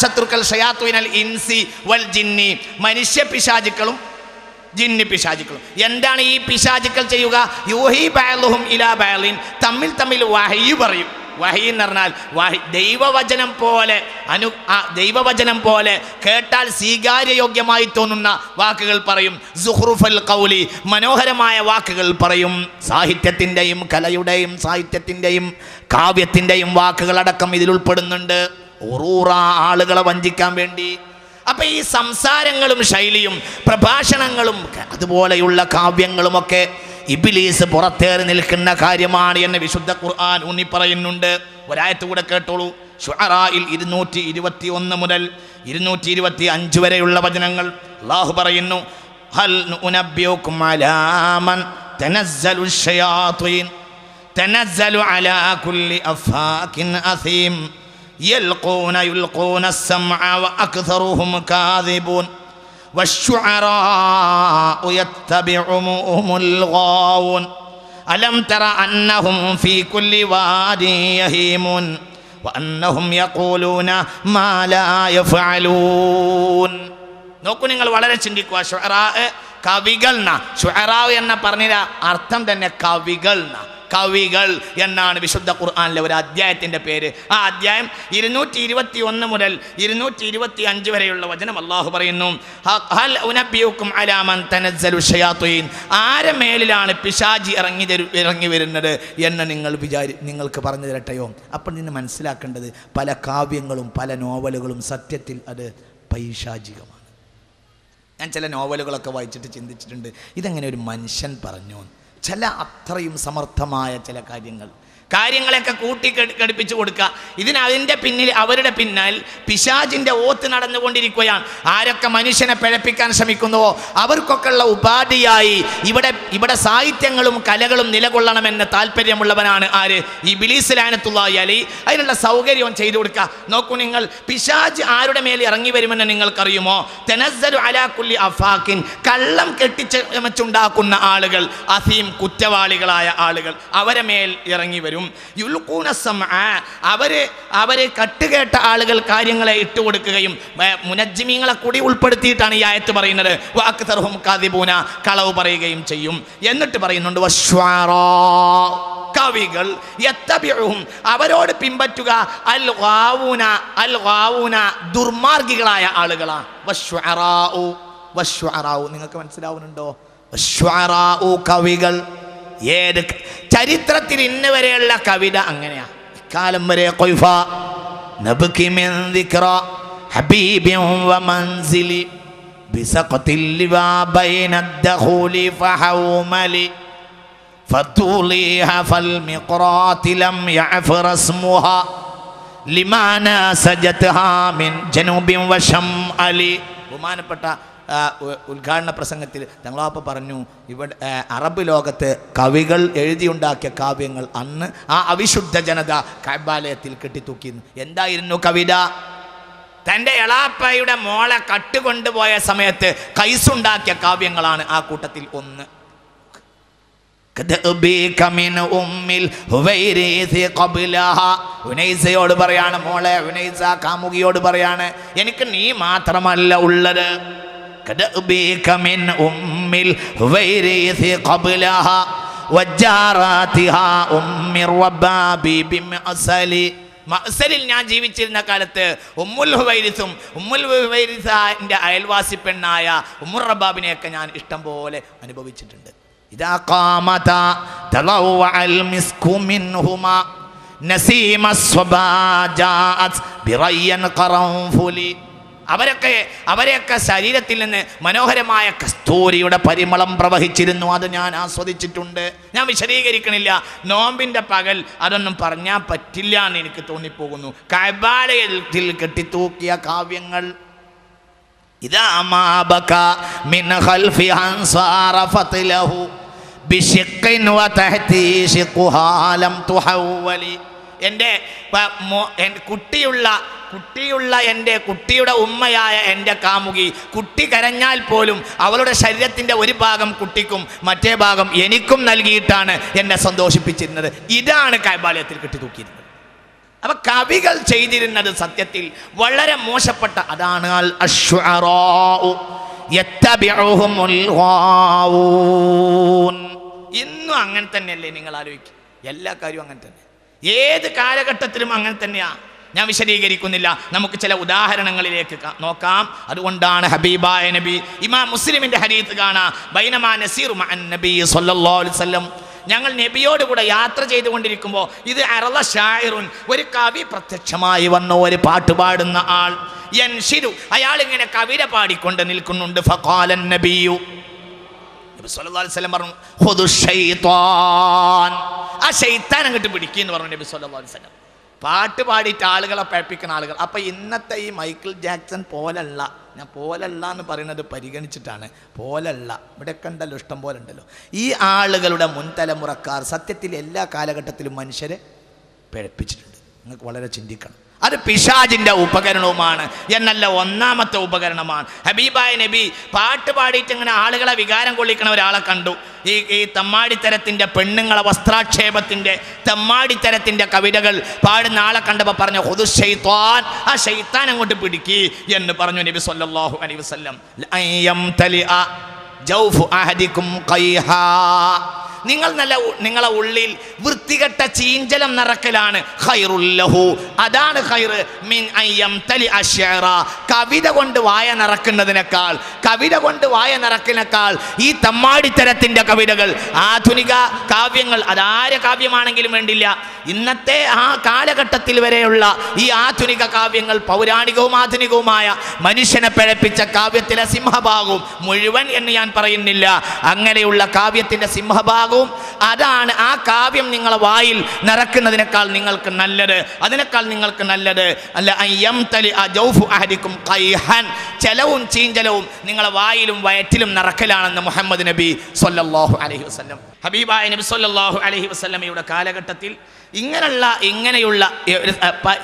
ശത്രുക്കൾ ഷയാത്തുനൽ ഇൻസി വൽ ജിന്നി, മനുഷ്യ പിശാചുക്കളും ജിന്നി പിശാചുക്കളും. എന്താണ് ഈ പിശാചുക്കൾ ചെയ്യുക? യൂഹി ബഅലുഹും ഇലാ ബഅലിൻ, തമ്മിൽ വഹയി പറയും. വഹയി എന്ന് പറഞ്ഞാൽ ദൈവവചനം പോലെ കേട്ടാൽ സ്വീകാര്യയോഗ്യമായി തോന്നുന്ന വാക്കുകൾ പറയും. സുഖ്റുഫൽ ഖൗലി, മനോഹരമായ വാക്കുകൾ പറയും. സാഹിത്യത്തിൻ്റെയും കലയുടെയും സാഹിത്യത്തിൻ്റെയും കാവ്യത്തിൻ്റെയും വാക്കുകളടക്കം ഇതിൽ ഉൾപ്പെടുന്നുണ്ട്, ആളുകളെ വഞ്ചിക്കാൻ വേണ്ടി. അപ്പൊ ഈ സംസാരങ്ങളും ശൈലിയും പ്രഭാഷണങ്ങളും അതുപോലെയുള്ള കാവ്യങ്ങളുമൊക്കെ ഇബ്ലീസ് പുറത്തേറി നിൽക്കുന്ന കാര്യമാണ് എന്ന് വിശുദ്ധ ഖുർആൻ ഊന്നി പറയുന്നുണ്ട്. ഒരായത്ത് കൂടെ കേട്ടോളൂ. ശുഅറായിൽ 221 മുതൽ 225 വരെയുള്ള വചനങ്ങൾ അല്ലാഹു പറയുന്നു. ഹൽ നുനബ്ബിയുകും അലാ മൻ തനസ്സലു ശയാത്തീൻ തനസ്സലു അലാ കുല്ലി അഫാകിൻ അസീം يلقون السمع وأكثرهم كاذبون والشعراء يتبعهم الغاوون ألم تر أنهم في كل واد يهيمون وأنهم يقولون ما لا يفعلون. നോക്കൂ, നിങ്ങൾ വളരെ ചിന്തിക്കുക. ഷുഅറാ കവികൾ, ഷുഅറാ എന്ന പറഞ്ഞ അർത്ഥം തന്നെ കവികൾ എന്നാണ് വിശുദ്ധ ഖുർആനിലെ ഒരു അധ്യായത്തിൻ്റെ പേര്. ആ അധ്യായം 221 മുതൽ 225 വരെയുള്ള വചനം അല്ലാഹു പറയുന്നു. ഹൽ ഉനബ്ബിയുകും അലാ മൻ തനസ്സലു ശയാത്തീൻ, ആരെ മേലിലാണ് പിശാചി ഇറങ്ങി വരുന്നത് എന്ന് നിങ്ങൾക്ക് പറഞ്ഞു തരട്ടെയോ? അപ്പോൾ നിന്ന് മനസ്സിലാക്കേണ്ടത് പല കാവ്യങ്ങളും പല നോവലുകളും സത്യത്തിൽ അത് പൈശാചികമാണ്. ഞാൻ ചില നോവലുകളൊക്കെ വായിച്ചിട്ട് ചിന്തിച്ചിട്ടുണ്ട്, ഇതെങ്ങനെ ഒരു മനുഷ്യൻ പറഞ്ഞു. ചില അത്രയും സമർത്ഥമായ ചില കാര്യങ്ങളെയൊക്കെ കൂട്ടിക്കടിപ്പിച്ചു കൊടുക്കുക. അവരുടെ പിന്നിൽ പിശാചിൻ്റെ ഓത്ത് നടന്നുകൊണ്ടിരിക്കുകയാണ്. ആരൊക്കെ മനുഷ്യനെ പിഴപ്പിക്കാൻ ശ്രമിക്കുന്നുവോ അവർക്കൊക്കെ ഉള്ള ഉപാധിയായി ഇവിടെ സാഹിത്യങ്ങളും കലകളും നിലകൊള്ളണമെന്ന് താല്പര്യമുള്ളവനാണ് ആര്? ഇബ്ലീസ് ലഅനത്തുല്ലാഹി അലൈഹി. അതിനുള്ള സൗകര്യവും ചെയ്തു കൊടുക്കുക. നോക്കൂ നിങ്ങൾ, പിശാച് ആരുടെ മേൽ ഇറങ്ങി വരുമെന്ന് നിങ്ങൾക്കറിയുമോ? തനസ്സലു അലാ കുല്ലി അഫാക്കിൻ, കള്ളം കെട്ടിച്ചമച്ചുണ്ടാക്കുന്ന ആളുകൾ, അസീം കുറ്റവാളികളായ ആളുകൾ, അവരെ മേൽ ഇറങ്ങി വരും. യുൽഖൂന സമഅ, അവരെ കട്ടുകേട്ട ആളുകൾ കാര്യങ്ങളെ ഇട്ടുകൊടുക്കുകയും മുനജ്ജിമീങ്ങളെ കൂടി ഉൾപ്പെടുത്തിയിട്ടാണ് ഈ ആയത്ത് പറയുന്നത്. വഅക്തറുഹും കാദിബൂന, കളവ് പറയുകയും ചെയ്യും. എന്നിട്ട് പറയുന്നുണ്ട് വശ്ശുഅറാ, കവികൾ, യത്തബിഉഹും, അവരോട് പിൻപറ്റുക, അൽ ഗാവൂന, ദുർമാർഗികളായ ആളുകളാണ്. വശ്ശുഅറാ, നിങ്ങൾക്ക് മനസ്സിലാവുന്നുണ്ടോ? വശ്ശുഅറാ, കവികൾ. ഏത് ചരിത്രത്തിൽ ഇന്ന് വരെയുള്ള കവിത അങ്ങനെയാ. ഇക്കാലം വരെ ഖൈഫ നബ്കി മിൻ ദിക്റ ഹബീബിൻ വമൻസിലി ബിസഖത്തിൽ ലിവാ ബൈന അദ്ഖൂലി ഫഹൗമലി ഫതുലിഹ ഫൽ മിഖറാത്തി ലം യഅഫർ ഇസ്മുഹാ ലിമാന സജത്ഹാ മിൻ ജനൂബിൻ വശംഅലി. ബഹുമാനപ്പെട്ട ഉദ്ഘാടന പ്രസംഗത്തിൽ തങ്ങളാപ്പ പറഞ്ഞു, ഇവിടെ അറബ് ലോകത്ത് കവികൾ എഴുതിയുണ്ടാക്കിയ കാവ്യങ്ങൾ അന്ന് ആ അവിശുദ്ധ ജനത കഅബാലയത്തിൽ കെട്ടിത്തൂക്കിയിരുന്നു. എന്തായിരുന്നു കവിത? തൻ്റെ എളാപ്പയുടെ മോളെ കട്ടുകൊണ്ടുപോയ സമയത്ത് കൈസുണ്ടാക്കിയ കാവ്യങ്ങളാണ് ആ കൂട്ടത്തിൽ ഒന്ന്. ഉനൈസയോട് പറയാണ്, മോളെ ഉനൈസ, കാമുകിയോട് പറയാണ്, എനിക്ക് നീ മാത്രമല്ല ഉള്ളത്. كدأبيك من أم الهويريث قبلها وجاراتها أم الربابي بمأسلي. മഅ്സലിൽ ഞാൻ ജീവിച്ചിരുന്ന കാലത്ത് ഉമ്മുൽ ഹുവൈരിസിന്റെ അയൽവാസി പെണ്ണായ ഉമ്മുർ റബാബിനെയൊക്കെ ഞാൻ ഇഷ്ടം പോലെ അനുഭവിച്ചിട്ടുണ്ട്. ഇദാ ഖാമത തലവഅൽ മിസ്കു മിൻഹുമാ നസീമ സ്വബാജാഅത് ബിറയ്യൻ ഖറൻഫുലി. അവരെയൊക്കെ ശരീരത്തിൽ നിന്ന് മനോഹരമായ കസ്തൂരിയുടെ പരിമളം പ്രവഹിച്ചിരുന്നു. അത് ഞാൻ ആസ്വദിച്ചിട്ടുണ്ട്. ഞാൻ വിശദീകരിക്കണില്ല. നോമ്പിൻ്റെ പകൽ അതൊന്നും പറഞ്ഞാൽ പറ്റില്ല എന്ന് എനിക്ക് തോന്നിപ്പോകുന്നു. കഅബാലയത്തിൽ കെട്ടിത്തൂക്കിയ കാവ്യങ്ങൾ. ഇദാ മാ ബകാ മിൻ ഖൽഫി അൻസാറ ഫത്ലഹു ബിശിഖിൻ വതഹ്തി ശിഖുഹാ ലം തുഹവ്വലി. എൻ്റെ കുട്ടിയുടെ ഉമ്മയായ എൻ്റെ കാമുകി, കുട്ടി കരഞ്ഞാൽ പോലും അവളുടെ ശരീരത്തിൻ്റെ ഒരു ഭാഗം കുട്ടിക്കും മറ്റേ ഭാഗം എനിക്കും നൽകിയിട്ടാണ് എന്നെ സന്തോഷിപ്പിച്ചിരുന്നത്. ഇതാണ് കഅബാലയത്തിൽ കെട്ടിത്തൂക്കിയിരുന്നത്. അപ്പൊ കവികൾ ചെയ്തിരുന്നത് സത്യത്തിൽ വളരെ മോശപ്പെട്ട അതാണ്. അൽ അശ്ശുഅറാഉ യത്തബിഉഹുമുൽ ഗാവൂൻ. ഇന്നും അങ്ങനെ തന്നെയല്ലേ? നിങ്ങൾ ആലോചിക്കുക, എല്ലാ കാര്യവും അങ്ങനെ തന്നെ, ഏത് കാലഘട്ടത്തിലും അങ്ങനെ തന്നെയാ. ഞാൻ വിശദീകരിക്കുന്നില്ല, നമുക്ക് ചില ഉദാഹരണങ്ങളിലേക്ക് നോക്കാം. അതുകൊണ്ടാണ് ഹബീബായ നബി, ഇമാം മുസ്ലിമിന്റെ ഹദീസ് കാണാം, ബൈനമാ നസീറു മഅൻ നബി സല്ലല്ലാഹു അലൈഹി വസല്ലം, ഞങ്ങൾ നബിയോട് കൂടെ യാത്ര ചെയ്തുകൊണ്ടിരിക്കുമ്പോൾ ഇത് അറള ഷാഇറുൻ, ഒരു കവി പ്രത്യക്ഷമായി വന്ന ഒരു പാട്ട് പാടുന്ന ആൾ, യൻഷിദു, അയാൾ ഇങ്ങനെ കവിത പാടിക്കൊണ്ട് നിൽക്കുന്നുണ്ട്. ഫഖാലൻ നബിയു, നബി സല്ലല്ലാഹു അലൈഹി വസല്ലം പറഞ്ഞു, ഖുദു ശൈത്താൻ, ആ ശൈത്താൻ അങ്ങോട്ട് പിടിക്കുന്നു പറഞ്ഞു നബി സല്ലല്ലാഹു അലൈഹി വസല്ലം. പാട്ട് പാടിയിട്ട് ആളുകളെ പഴപ്പിക്കുന്ന ആളുകൾ. അപ്പം ഇന്നത്തെ ഈ മൈക്കിൾ ജാക്സൺ പോലല്ല, ഞാൻ പോലല്ല എന്ന് പറയുന്നത് പരിഗണിച്ചിട്ടാണ്, പോലല്ല, ഇവിടെയൊക്കെ ഉണ്ടല്ലോ, ഇഷ്ടം പോലെ ഉണ്ടല്ലോ. ഈ ആളുകളുടെ മുൻതലമുറക്കാർ സത്യത്തിൽ എല്ലാ കാലഘട്ടത്തിലും മനുഷ്യരെ പഴപ്പിച്ചിട്ടുണ്ട്. നിങ്ങൾക്ക് വളരെ ചിന്തിക്കണം. അത് പിശാചിൻ്റെ ഉപകരണവുമാണ് എന്നല്ല, ഒന്നാമത്തെ ഉപകരണമാണ്. ഹബീബായ നബി പാട്ട് പാടിയിട്ട് ഇങ്ങനെ ആളുകളെ വികാരം കൊള്ളിക്കണ ഒരാളെ കണ്ടു. ഈ തമ്മാടിത്തരത്തിൻ്റെ, പെണ്ണുങ്ങളെ വസ്ത്രാക്ഷേപത്തിൻ്റെ, തമ്മാടിത്തരത്തിൻ്റെ കവിതകൾ പാടുന്ന ആളെ കണ്ടപ്പോൾ പറഞ്ഞു, ഖുദു ശൈത്താൻ, ആ ശൈത്താൻ അങ്ങോട്ട് പിടിക്കി എന്ന് പറഞ്ഞു നബി സല്ലല്ലാഹു അലൈഹി വസല്ലം. യംതലിഅ ജൗഫു അഹദികും ഖൈഹാ, നിങ്ങളെ ഉള്ളിൽ വൃത്തികെട്ട ചീഞ്ചലം നിറക്കലാണ് ഖൈറുൽ ലഹു, അതാണ് ഖൈർ, മിൻ അയ്യംതലി അശ്ശഅറ, കവിത കൊണ്ട് വായ നിറക്കുന്നതിനേക്കാൾ, കവിത കൊണ്ട് വായ നിറക്കുന്നതിനേക്കാൾ ഈ തമ്മാടിത്തരത്തിൻ്റെ കവിതകൾ, ആധുനിക കാവ്യങ്ങൾ, അതാരെ കാവ്യമാണെങ്കിലും വേണ്ടില്ല, ഇന്നത്തെ ആ കാലഘട്ടത്തിൽ വരെയുള്ള ഈ ആധുനിക കാവ്യങ്ങൾ, പൗരാണികവും ആധുനികവുമായ മനുഷ്യനെ പിഴപ്പിച്ച കാവ്യത്തിലെ സിംഹഭാഗവും മുഴുവൻ എന്ന് ഞാൻ പറയുന്നില്ല, അങ്ങനെയുള്ള കാവ്യത്തിൻ്റെ സിംഹഭാഗവും അതാണ്. ആ കാവ്യം നിങ്ങളെ വായിൽ നിറക്കുന്നതിനേക്കാൾ നിങ്ങൾക്ക് നല്ലത്, അതിനേക്കാൾ നിങ്ങൾക്ക് നല്ലത് അല്ല അയ്യംതലി അജൗഫു അഹദികും ഖൈഹൻ, ചെലവും ചീഞ്ചലവും നിങ്ങളെ വായിലും വയറ്റിലും നിറക്കലാണെന്ന് മുഹമ്മദ് നബി സല്ലല്ലാഹു അലൈഹി വസല്ലം. ഹബീബായ നബി സല്ലല്ലാഹു അലൈഹി വസല്ലമയുടെ കാലഘട്ടത്തിൽ ഇങ്ങനെയുള്ള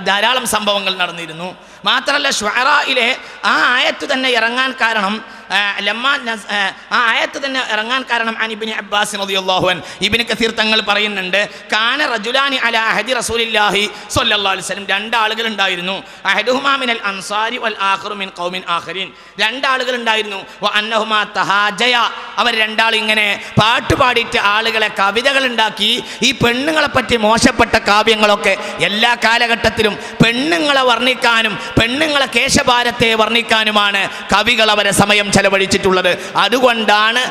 ധാരാളം സംഭവങ്ങൾ നടന്നിരുന്നു. മാത്രമല്ല ശുഅറായിലെ ആ ആയത്ത് തന്നെ ഇറങ്ങാൻ കാരണം, ആ ആയത്ത് തന്നെ ഇറങ്ങാൻ കാരണം ഇബ്നു അബ്ബാസ് റളിയല്ലാഹു അൻഹു, ഇബ്നു കസീർ തങ്ങൾ പറയുന്നുണ്ട്, കാന റജുലാനി അലാ അഹദി റസൂലില്ലാഹി സ്വല്ലല്ലാഹു അലൈഹി വസല്ലം, രണ്ടാളുകൾ ഉണ്ടായിരുന്നു. അഹദുഹുമാ മിനൽ അൻസാരി വൽ ആഖിറു മിൻ ഖൗമിൻ ആഖിരീൻ, രണ്ടാളുകൾ ഉണ്ടായിരുന്നു. വ അന്നഹുമാ തഹാജയ, അവർ രണ്ടാളും ഇങ്ങനെ പാട്ട് പാടിയിട്ട് ആളുകളെ കവിതകൾ ഉണ്ടാക്കി. ഈ പെണ്ണുങ്ങളെ പറ്റി മോശപ്പെട്ട കാവ്യങ്ങളൊക്കെ എല്ലാ കാലഘട്ടത്തിലും പെണ്ണുങ്ങളെ വർണ്ണിക്കാനും പെണ്ണുങ്ങളെ കേശഭാരത്തെ വർണ്ണിക്കാനുമാണ് കവികൾ അവരെ സമയം ചെലവഴിച്ചിട്ടുള്ളത്. അതുകൊണ്ടാണ്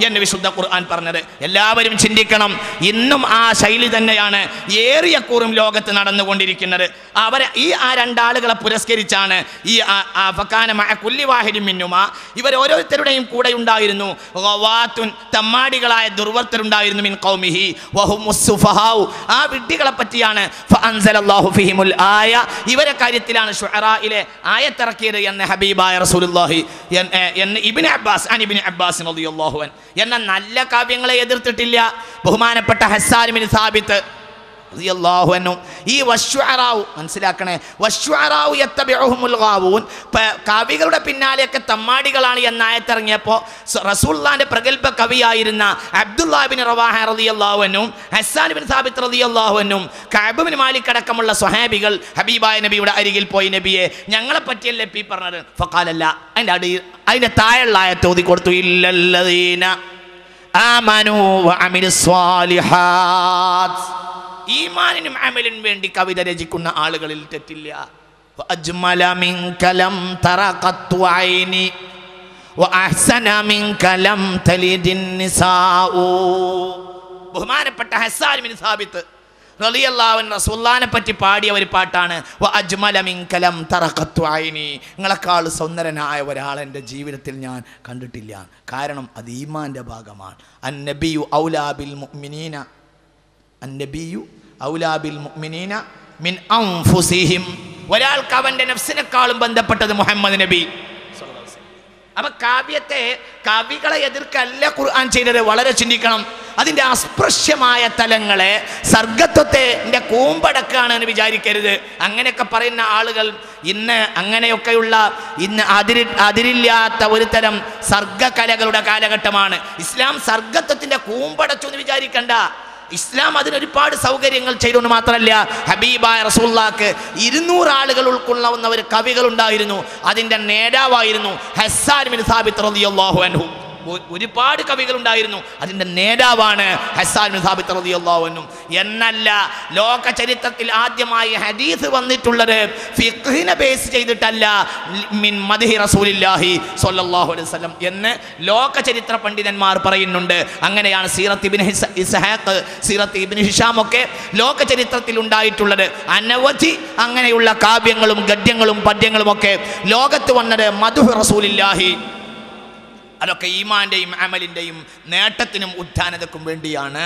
എന്ന് വിശുദ്ധ ഖുർആൻ പറഞ്ഞത്. എല്ലാവരും ചിന്തിക്കണം, ഇന്നും ആ ശൈലി തന്നെയാണ് ഏറിയക്കൂറും ലോകത്ത് നടന്നുകൊണ്ടിരിക്കുന്നത്. ഈ രണ്ടാളുകളെ പുരസ്കരിച്ചാണ് ഈ ഇവർ ഓരോരുത്തരുടെയും കൂടെ ഉണ്ടായിരുന്നു തമ്മാടികളായ ദുർവർത്തരുണ്ടായിരുന്നു. മിൻ ഖൗമിഹി വഹുമുസ് സുഫഹാഉ, ആ വിഡ്ഢികളെ പറ്റിയാണ് ഫഅൻസലല്ലാഹു ഫിഹിമുൽ ആയ, ഇവരെ കാര്യത്തിലാണ് ശുഅറായിലെ ആയത്തിറക്കിയത് എന്ന് ഹബീബായ റസൂലുള്ളാഹി എന്ന് ഇബ്നു അബ്ബാസ് റളിയല്ലാഹു അൻഹു. എന്ന നല്ല കാവ്യങ്ങളെ എതിർത്തിട്ടില്ല ബഹുമാനപ്പെട്ട ഹസ്സാൻ ബിൻ സാബിത്ത് റളിയല്ലാഹു അൻഹു. ഈ വശുഅറാഉ മനസ്സിലാക്കണേ, വശുഅറാഉ യത്തബിഉഹുമുൽ ഗാവൂൻ, കവികളുടെ പിന്നാലെയൊക്കെ തമ്മാടികളാണ് എന്ന ആയത്തിറങ്ങിയപ്പോൾ റസൂലുള്ളാഹിന്റെ പ്രഗൽഭ കവിയായിരുന്ന അബ്ദുല്ലാഹ് ബിൻ റവാഹ റളിയല്ലാഹു അൻഹു, ഹസ്സാൻ ബിൻ സാബിത്ത് റളിയല്ലാഹു അൻഹു, കഅബ് ബിൻ മാലിക് അടക്കമുള്ള സ്വഹാബികൾ ഹബീബായ നബിയുടെ അരികിൽ പോയി, നബിയെ ഞങ്ങളെ പറ്റിയല്ലേ ഈ പറഞ്ഞത്? ഫഖാലല്ല, അതിന്റെ താഴെയുള്ള ആയത്ത് ഓതി കൊടുത്തു, ഇല്ലല്ലദീന ആമനൂ വഅമിലുസ് സ്വാലിഹാത്ത്, ഈമാനിനും അമലിനും വേണ്ടി കവിത രചിക്കുന്ന ആളുകളിൽ തെറ്റില്ല. വഅജ്മല മിൻക ലം തറ ഖത്തു ഐനി വഅഹ്സന മിൻക ലം തലിദിൻ നിസാഉ. ബഹുമാനപ്പെട്ട ഹസ്സാൻ ബിൻ സാബിത്ത് റളിയല്ലാഹു അൻഹു റസൂലുള്ളാഹിനെ പറ്റി പാടിയ ഒരു പാട്ടാണ് വഅജ്മല മിൻക ലം തറ ഖത്തു ഐനി, നിങ്ങളെക്കാൾ സുന്ദരനായ ഒരാളെ എൻ്റെ ജീവിതത്തിൽ ഞാൻ കണ്ടിട്ടില്ല. കാരണം അത് ഈമാൻ്റെ ഭാഗമാണ്. അന്നബിയു ഔലാ ബിൽ മുഅ്മിനീന, അന്നബിയു ഔലാ ബിൽ മുഅ്മിനീന മിൻ അൻഫുസിഹിം, ഒരാൾക്ക് അവൻ്റെ നഫ്സിനെക്കാളും ബന്ധപ്പെട്ടത് മുഹമ്മദ് നബി. അപ്പൊ കവികളെ എതിർക്കല്ല ഖുർആൻ ചെയ്തത്. വളരെ ചിന്തിക്കണം. അതിൻ്റെ അസ്പൃശ്യമായ തലങ്ങളെ, സർഗത്വത്തെ കൂമ്പടക്കാണ് എന്ന് വിചാരിക്കരുത്. അങ്ങനെയൊക്കെ പറയുന്ന ആളുകൾ ഇന്ന് അങ്ങനെയൊക്കെയുള്ള അതിരില്ലാത്ത ഒരു തരം സർഗകലകളുടെ കാലഘട്ടമാണ്. ഇസ്ലാം സർഗത്വത്തിൻ്റെ കൂമ്പടച്ചു എന്ന് വിചാരിക്കണ്ട. ഇസ്ലാം അതിനൊരുപാട് സൗകര്യങ്ങൾ ചെയ്തുകൊണ്ട് മാത്രമല്ല, ഹബീബായ റസൂലുള്ളാഹിക്ക് 200 ആളുകൾ ഉൾക്കൊള്ളുന്ന ഒരു കവികളുണ്ടായിരുന്നു. അതിൻ്റെ നേതാവായിരുന്നു ഹസ്സാൻ ബിൻ സാബിത്ത് റളിയല്ലാഹു അൻഹു. ഒരുപാട് കവികളുണ്ടായിരുന്നു, അതിൻ്റെ നേതാവാണ് ഹസ്സാൻ ബിൻ സാബിത്ത് റളിയല്ലാഹു അൻഹു. എന്നല്ല, ലോക ചരിത്രത്തിൽ ആദ്യമായി ഹദീസ് വന്നിട്ടുള്ളത് ഫിഖ്ഹിനെ ബേസ് ചെയ്തിട്ടല്ല, മിൻ മദ്ഹി റസൂലില്ലാഹി സ്വല്ലല്ലാഹു അലൈഹി വസല്ലം എന്ന് ലോക ചരിത്ര പണ്ഡിതന്മാർ പറയുന്നുണ്ട്. അങ്ങനെയാണ് സീറത്ത് ഇബ്നു ഇസ്ഹാഖ്, സീറത്ത് ഇബ്നു ഹിഷാം ഒക്കെ ലോക ചരിത്രത്തിൽ ഉണ്ടായിട്ടുള്ളത്. അനവധി അങ്ങനെയുള്ള കാവ്യങ്ങളും ഗദ്യങ്ങളും പദ്യങ്ങളും ഒക്കെ ലോകത്ത് വന്നത് മദ്ഹു റസൂലില്ലാഹി. അതൊക്കെ ഈമാൻ്റെയും അമലിൻ്റെയും നേട്ടത്തിനും ഉദ്ധാനതക്കും വേണ്ടിയാണ്.